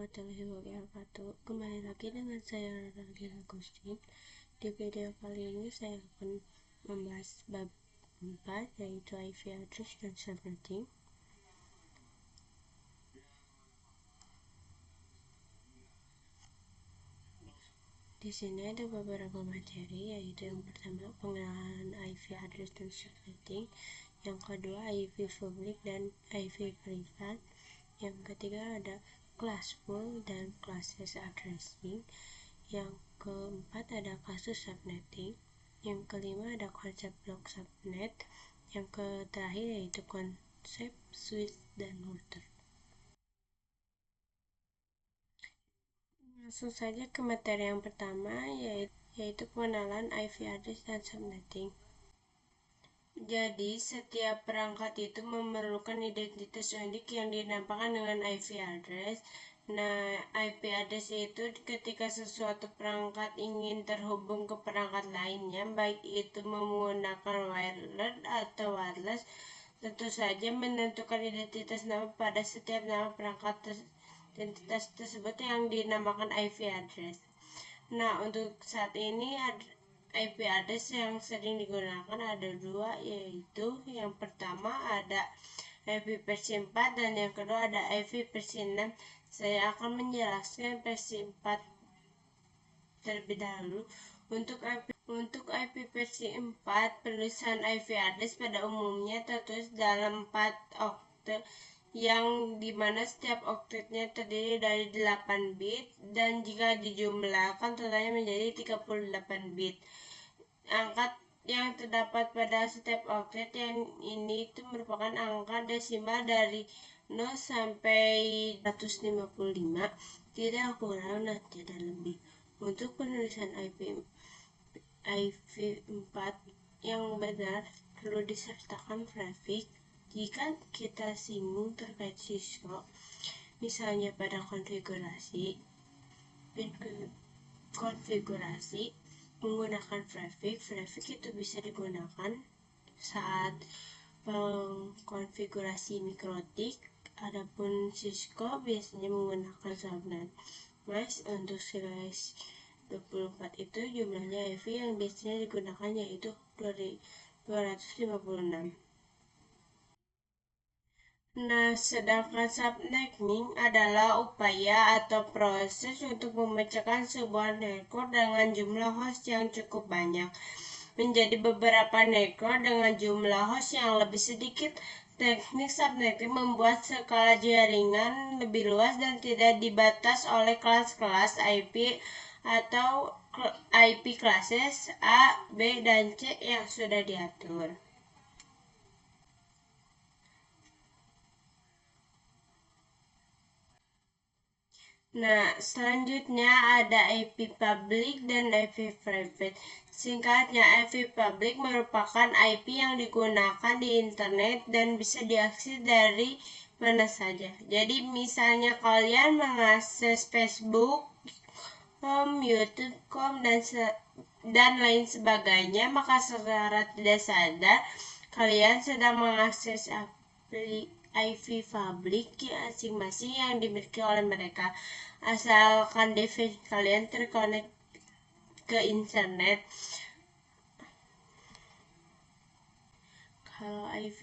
warahmatullahi wabarakatuh. Kembali lagi dengan saya Ragil Agustin. Di video kali ini saya akan membahas bab 4, yaitu IP address dan subnetting. Di sini ada beberapa materi, yaitu yang pertama pengenalan IP address dan subnetting, yang kedua IP public dan IP privat, yang ketiga ada classful dan classes addressing, yang keempat ada kasus subnetting, yang kelima ada konsep blok subnet, yang terakhir yaitu konsep switch dan router. Langsung saja ke materi yang pertama, yaitu pengenalan IP address dan subnetting. Jadi, setiap perangkat itu memerlukan identitas unik yang dinamakan dengan IP address. Nah, IP address itu ketika sesuatu perangkat ingin terhubung ke perangkat lainnya, baik itu menggunakan wireless atau wireless, tentu saja menentukan identitas nama pada setiap nama perangkat identitas tersebut yang dinamakan IP address. Nah, untuk saat ini IP address yang sering digunakan ada dua, yaitu yang pertama ada IP versi 4 dan yang kedua ada IP versi 6. Saya akan menjelaskan versi 4 terlebih dahulu. Untuk IP versi 4, penulisan IP address pada umumnya tertulis dalam 4 oktet, yang dimana setiap oktetnya terdiri dari 8 bit dan jika dijumlahkan totalnya menjadi 38 bit. Angka yang terdapat pada setiap oktet yang ini itu merupakan angka desimal dari 0 sampai 155, tidak kurang dan tidak lebih. Untuk penulisan IP4 yang benar perlu disertakan prefix. Jika kita singgung terkait Cisco, misalnya pada konfigurasi menggunakan prefix itu bisa digunakan saat konfigurasi mikrotik. Adapun Cisco biasanya menggunakan subnet. Mas, untuk series 24 itu jumlahnya IP yang biasanya digunakan yaitu 256. Nah, sedangkan subnetting adalah upaya atau proses untuk memecahkan sebuah network dengan jumlah host yang cukup banyak menjadi beberapa network dengan jumlah host yang lebih sedikit. Teknik subnetting membuat skala jaringan lebih luas dan tidak dibatas oleh kelas-kelas IP atau IP classes A, B, dan C yang sudah diatur. Nah, selanjutnya ada IP public dan IP private. Singkatnya, IP public merupakan IP yang digunakan di internet dan bisa diakses dari mana saja. Jadi, misalnya kalian mengakses Facebook, YouTube, dan lain sebagainya, maka secara tidak sadar kalian sedang mengakses IP publik masing-masing yang dimiliki oleh mereka, asalkan device kalian terkonek ke internet. Kalau IP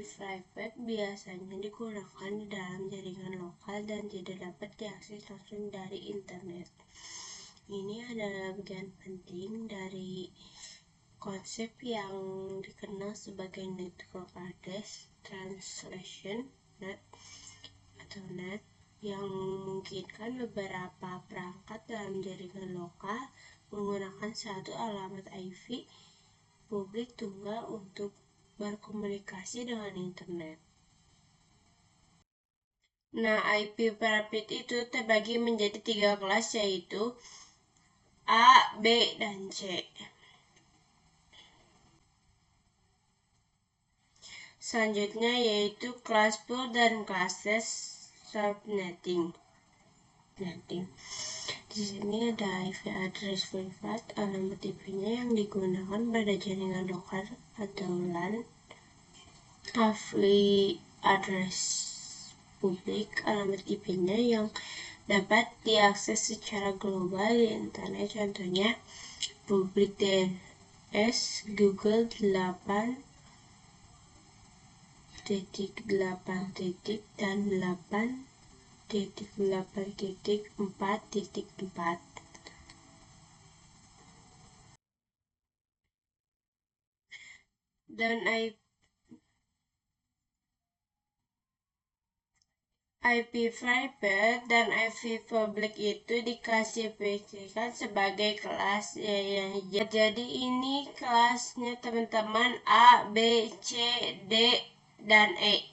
private biasanya digunakan di dalam jaringan lokal dan tidak dapat diakses langsung dari internet. Ini adalah bagian penting dari konsep yang dikenal sebagai network address translation net atau net, yang memungkinkan beberapa perangkat dalam jaringan lokal menggunakan satu alamat IP publik tunggal untuk berkomunikasi dengan internet. Nah, IP private itu terbagi menjadi 3 kelas, yaitu A, B, dan C. Selanjutnya yaitu classful dan classes subnetting. Di sini ada IP address privat, alamat IP-nya yang digunakan pada jaringan lokal atau LAN. IP address publik, alamat IP-nya yang dapat diakses secara global di internet, contohnya public DNS Google 8.8 dan 8.8.4.4. Dan IP private dan IP public itu diklasifikasikan sebagai kelas ya. Jadi ini kelasnya teman-teman A, B, C, D, dan E.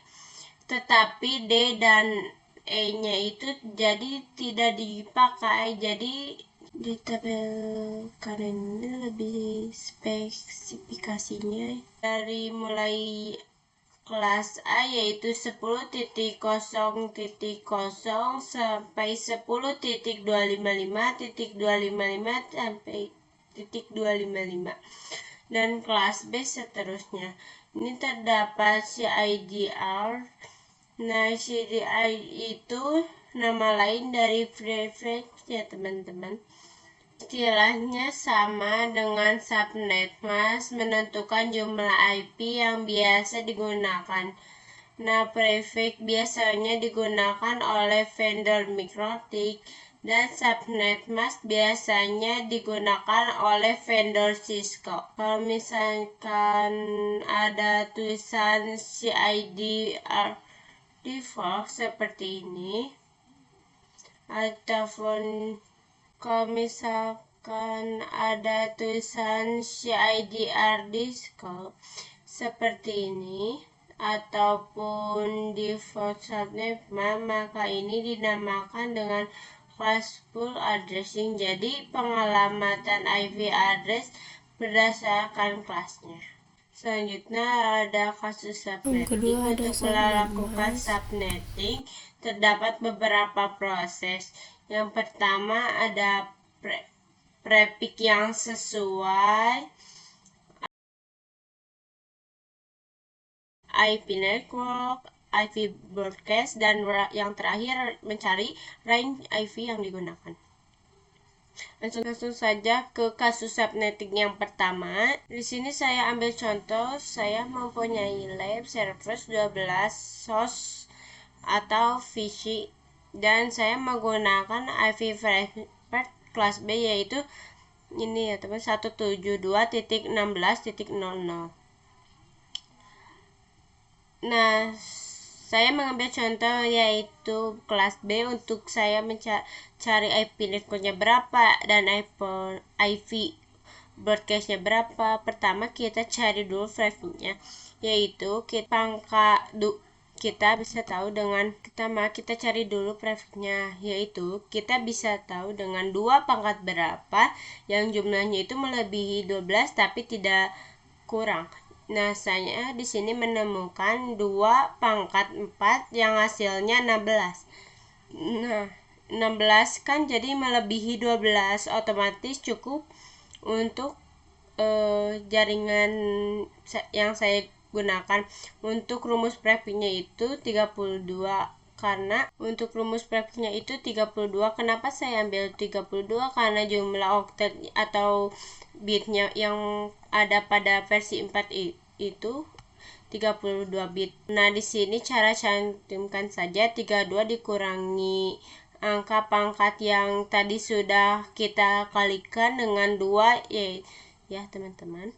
Tetapi D dan E-nya itu jadi tidak dipakai. Jadi di tabel kalian ini lebih spesifikasinya dari mulai kelas A yaitu 10.0.0 sampai 10.255.255 sampai .255 dan kelas B seterusnya. Ini terdapat CIDR. Nah, CIDR itu nama lain dari prefix ya teman-teman. Istilahnya sama dengan subnet mask menentukan jumlah IP yang biasa digunakan. Nah, prefix biasanya digunakan oleh vendor mikrotik dan subnet mask biasanya digunakan oleh vendor Cisco. Kalau misalkan ada tulisan CIDR default seperti ini, ataupun kalau misalkan ada tulisan CIDR Disco seperti ini ataupun default subnet, maka ini dinamakan dengan class pool addressing. Jadi pengalamatan IP address berdasarkan kelasnya. Selanjutnya ada kasus subnetting. Untuk melakukan subnetting terdapat beberapa proses. Yang pertama ada prefix yang sesuai, IP network, IP broadcast, dan yang terakhir mencari range IP yang digunakan. Langsung saja ke kasus subnetting yang pertama. Di sini saya ambil contoh, saya mempunyai lab service 12 source atau VC dan saya menggunakan IP private kelas B yaitu ini ya teman, 172.16.00. Nah, saya mengambil contoh yaitu kelas B untuk saya mencari IP networknya berapa dan IP broadcastnya berapa. Pertama kita cari dulu prefixnya, yaitu kita bisa tahu dengan kita cari dulu prefixnya, yaitu kita bisa tahu dengan 2 pangkat berapa yang jumlahnya itu melebihi 12 tapi tidak kurang. Nah, saya di sini menemukan 2 pangkat 4 yang hasilnya 16. Nah, 16 kan jadi melebihi 12, otomatis cukup untuk jaringan yang saya gunakan. Untuk rumus prefixnya itu 32. Karena untuk rumus prefixnya itu 32, kenapa saya ambil 32? Karena jumlah oktet atau bitnya yang ada pada versi 4 itu 32 bit. Nah, di sini cara cantumkan saja 32 dikurangi angka pangkat yang tadi sudah kita kalikan dengan 2 ya teman-teman.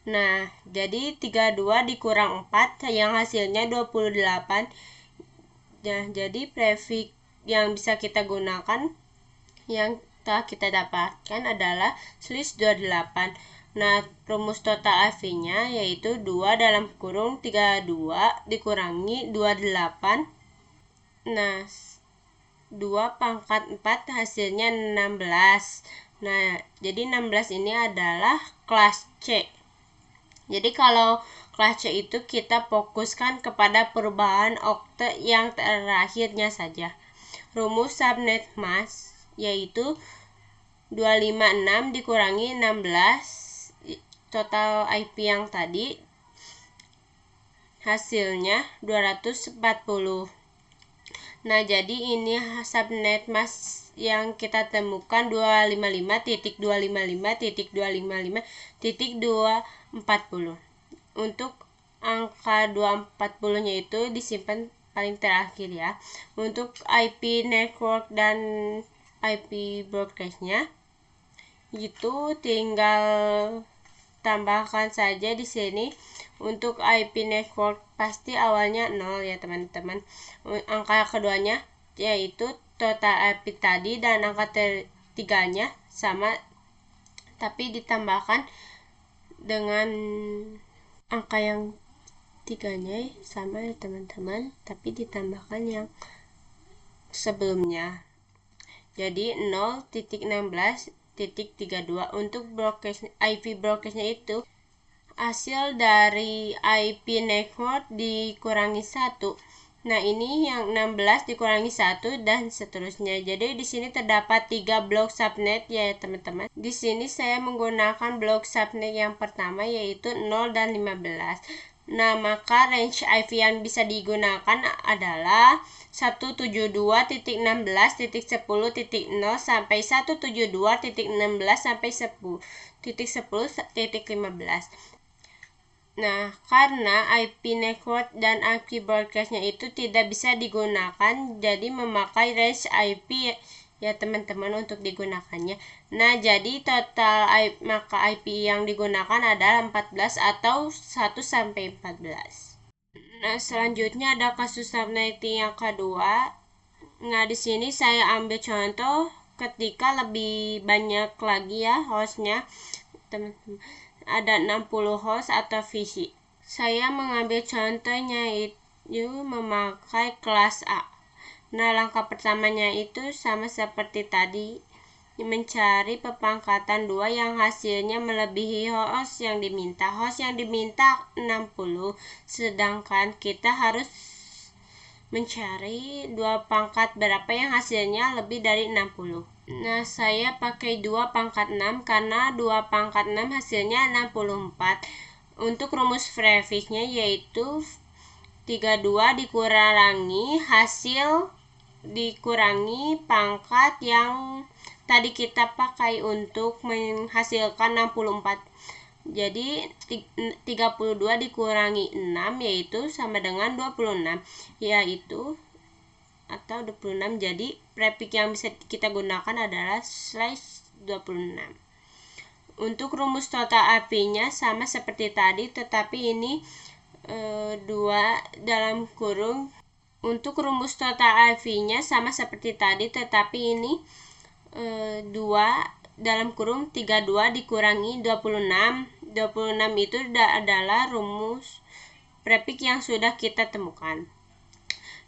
Nah, jadi 32 dikurang 4 yang hasilnya 28. Nah, jadi prefix yang bisa kita gunakan yang telah kita dapatkan adalah /28. Nah, rumus total IP-nya yaitu 2 dalam kurung 32 dikurangi 28. Nah, 2 pangkat 4 hasilnya 16. Nah, jadi 16 ini adalah kelas C. Jadi kalau kelas C itu kita fokuskan kepada perubahan oktet yang terakhirnya saja. Rumus subnet mask yaitu 256 dikurangi 16 total IP yang tadi hasilnya 240. Nah, jadi ini subnet mask yang kita temukan 255.255.255.240. Untuk angka 240-nya itu disimpan paling terakhir ya. Untuk IP network dan IP broadcast-nya itu tinggal tambahkan saja di sini. Untuk IP network pasti awalnya 0 ya teman-teman. Angka keduanya yaitu total IP tadi, dan angka ketiganya sama tapi ditambahkan dengan angka yang tiganya sama ya teman-teman, tapi ditambahkan yang sebelumnya. Jadi 0.16.32. Untuk broadcast IP broadcastnya itu hasil dari IP network dikurangi 1. Nah, ini yang 16 dikurangi 1 dan seterusnya. Jadi di sini terdapat 3 blok subnet ya teman-teman. Di sini saya menggunakan blok subnet yang pertama yaitu 0 dan 15. Nah, maka range IP yang bisa digunakan adalah 172.16.10.0 sampai 172.16 sampai 10.10.15. Nah, karena IP network dan IP broadcastnya itu tidak bisa digunakan, jadi memakai range IP ya teman-teman untuk digunakannya. Nah, jadi total maka IP yang digunakan adalah 14 atau 1 sampai 14. Nah, selanjutnya ada kasus subnetting yang kedua. Nah, di sini saya ambil contoh ketika lebih banyak lagi ya hostnya teman-teman. Ada 60 host atau visi. Saya mengambil contohnya itu memakai kelas A. Nah, langkah pertamanya itu sama seperti tadi, mencari pepangkatan 2 yang hasilnya melebihi host yang diminta. Host yang diminta 60, sedangkan kita harus mencari 2 pangkat berapa yang hasilnya lebih dari 60. Nah, saya pakai 2 pangkat 6 karena 2 pangkat 6 hasilnya 64. Untuk rumus prefixnya yaitu 32 dikurangi hasil dikurangi pangkat yang tadi kita pakai untuk menghasilkan 64. Jadi 32 dikurangi 6 yaitu sama dengan 26, yaitu atau 26. Jadi prefix yang bisa kita gunakan adalah /26. Untuk rumus total IP-nya sama seperti tadi, tetapi ini 2 dalam kurung. Untuk rumus total IP-nya sama seperti tadi, tetapi ini 2 dalam kurung 32 dikurangi 26. 26 itu adalah rumus prefix yang sudah kita temukan.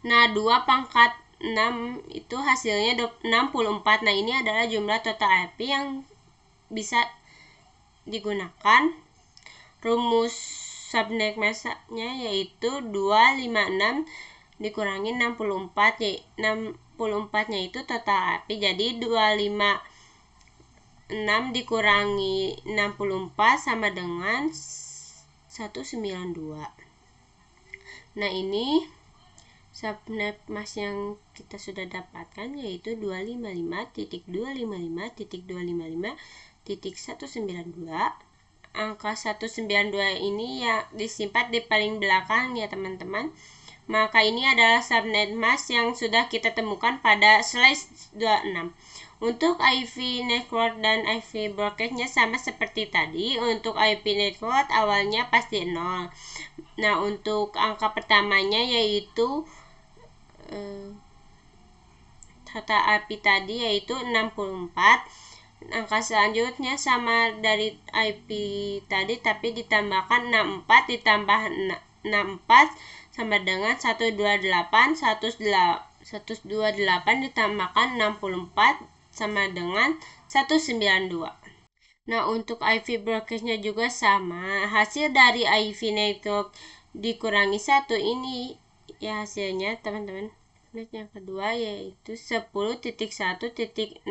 Nah, 2 pangkat 6 itu hasilnya 64. Nah, ini adalah jumlah total IP yang bisa digunakan. Rumus subnet mask-nya yaitu 256 dikurangi 64. 64-nya itu total IP. Jadi 256 dikurangi 64 sama dengan 192. Nah, ini subnet mask yang kita sudah dapatkan yaitu 255.255.255.192. Angka 192 ini ya disimpan di paling belakang ya teman-teman. Maka ini adalah subnet mask yang sudah kita temukan pada slide 26. Untuk IP network dan IP broadcastnya sama seperti tadi. Untuk IP network awalnya pasti 0. Nah, untuk angka pertamanya yaitu total IP tadi yaitu 64. Angka selanjutnya sama dari IP tadi tapi ditambahkan 64 ditambah 64 sama dengan 128. 128 ditambahkan 64 sama dengan 192. Nah, untuk IP broadcastnya juga sama. Hasil dari IP network dikurangi 1 ini ya hasilnya teman-teman. Yang kedua yaitu 10.1.64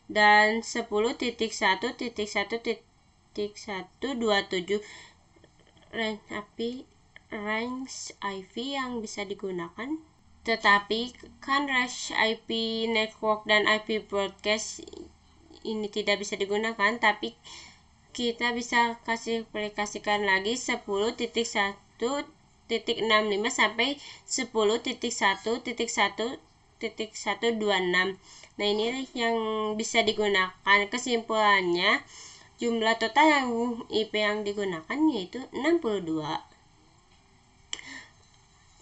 dan 10.1.1.127 range IP yang bisa digunakan Tetapi kan range IP network dan IP broadcast ini tidak bisa digunakan, tapi kita bisa aplikasikan lagi 10.1.65 sampai 10.1.1.126. Nah, ini yang bisa digunakan. Kesimpulannya, jumlah total yang IP yang digunakan yaitu 62.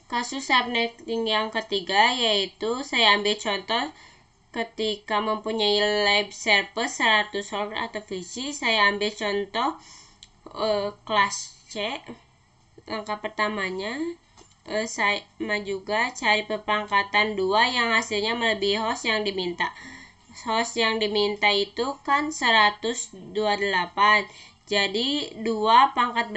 Kasus subnetting yang ketiga yaitu saya ambil contoh ketika mempunyai lab server 100 host atau VC. Saya ambil contoh kelas C. Langkah pertamanya sama juga cari perangkatan 2 yang hasilnya melebihi host yang diminta. Host yang diminta itu kan 128. Jadi 2 pangkat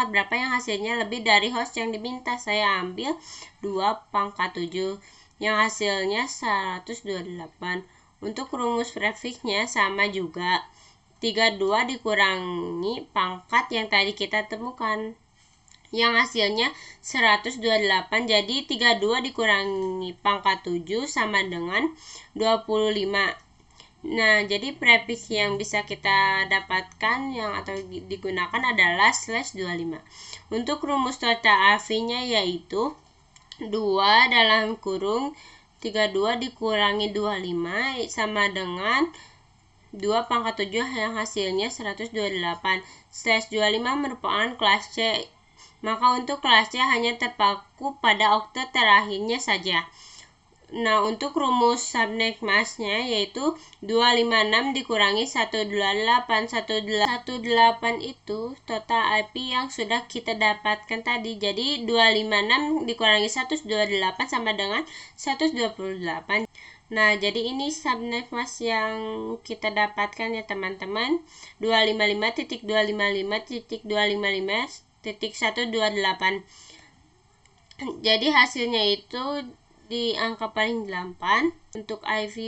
berapa yang hasilnya lebih dari host yang diminta. Saya ambil 2 pangkat 7 yang hasilnya 128. Untuk rumus prefiksnya sama juga, 32 dikurangi pangkat yang tadi kita temukan yang hasilnya 128. Jadi 32 dikurangi pangkat 7 sama dengan 25. Nah, jadi prefiks yang bisa kita dapatkan atau digunakan adalah /25. Untuk rumus total AV-nya yaitu 2 dalam kurung 32 dikurangi 25 sama dengan 2 pangkat 7 yang hasilnya 128. /25 merupakan kelas C. Maka untuk kelas C hanya terpaku pada oktet terakhirnya saja. Nah, untuk rumus subnet masknya yaitu 256 dikurangi 128. 128 itu total IP yang sudah kita dapatkan tadi. Jadi 256 dikurangi 128 sama dengan 128. Nah, jadi ini subnet mask yang kita dapatkan ya teman-teman. 255.255.255.128. Jadi hasilnya itu di angka paling 8 untuk IV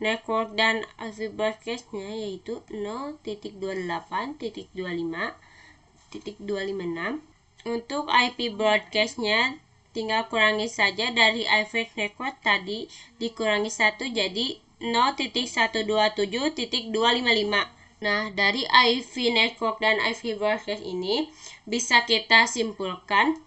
network dan IV broadcastnya yaitu 0.28.25.256. Untuk IP broadcastnya tinggal kurangi saja dari IV network tadi dikurangi 1 jadi 0.127.255. Nah, dari IV network dan IV broadcast ini bisa kita simpulkan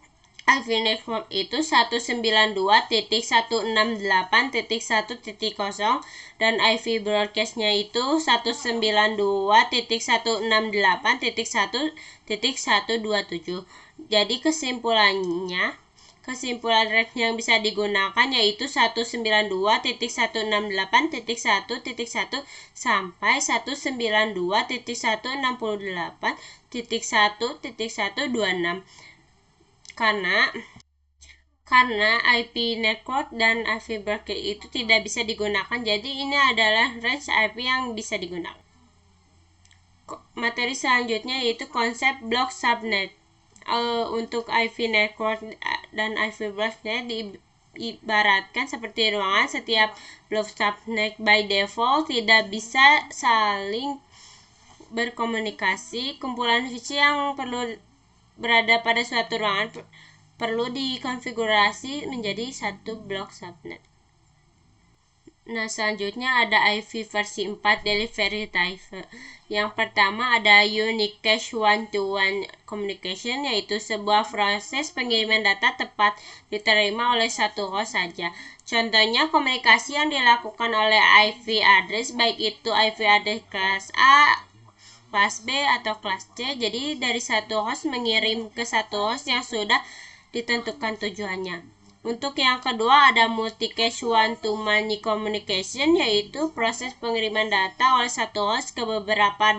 IV network itu 192.168.1.0 dan IV broadcastnya itu 192.168.1.127. Jadi kesimpulan range yang bisa digunakan yaitu 192.168.1.1 sampai 192.168.1.126. Karena IP network dan IP broadcast itu tidak bisa digunakan, jadi ini adalah range IP yang bisa digunakan. Materi selanjutnya yaitu konsep blok subnet. Untuk IP network dan IP broadcast diibaratkan seperti ruangan. Setiap blok subnet by default tidak bisa saling berkomunikasi. Kumpulan VC yang perlu berada pada suatu ruangan perlu dikonfigurasi menjadi satu blok subnet. Nah, selanjutnya ada IV versi 4 delivery type. Yang pertama ada unique cache one-to-one communication, yaitu sebuah proses pengiriman data tepat diterima oleh satu host saja. Contohnya komunikasi yang dilakukan oleh IP address, baik itu IP address kelas A, kelas B atau kelas C. Jadi dari satu host mengirim ke satu host yang sudah ditentukan tujuannya. Untuk yang kedua ada multi-cache one-to-many communication, yaitu proses pengiriman data oleh satu host ke beberapa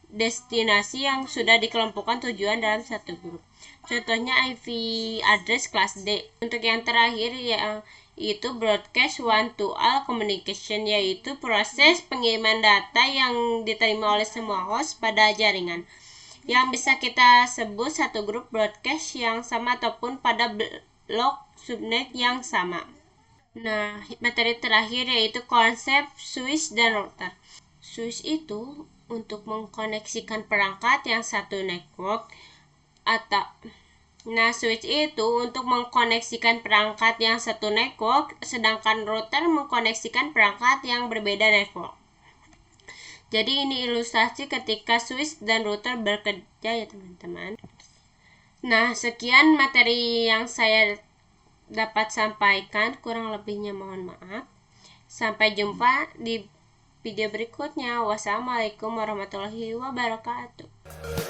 destinasi yang sudah dikelompokkan tujuan dalam satu grup. Contohnya IP address kelas D. Untuk yang terakhir yaitu broadcast one-to-all communication, yaitu proses pengiriman data yang diterima oleh semua host pada jaringan, yang bisa kita sebut satu grup broadcast yang sama ataupun pada blok subnet yang sama. Nah, materi terakhir yaitu konsep switch dan router. Switch itu untuk mengkoneksikan perangkat yang satu network atau Nah, switch itu untuk mengkoneksikan perangkat yang satu network, sedangkan router mengkoneksikan perangkat yang berbeda network. Jadi ini ilustrasi ketika switch dan router bekerja ya teman-teman. Nah, sekian materi yang saya dapat sampaikan, kurang lebihnya mohon maaf. Sampai jumpa di video berikutnya. Wassalamualaikum warahmatullahi wabarakatuh.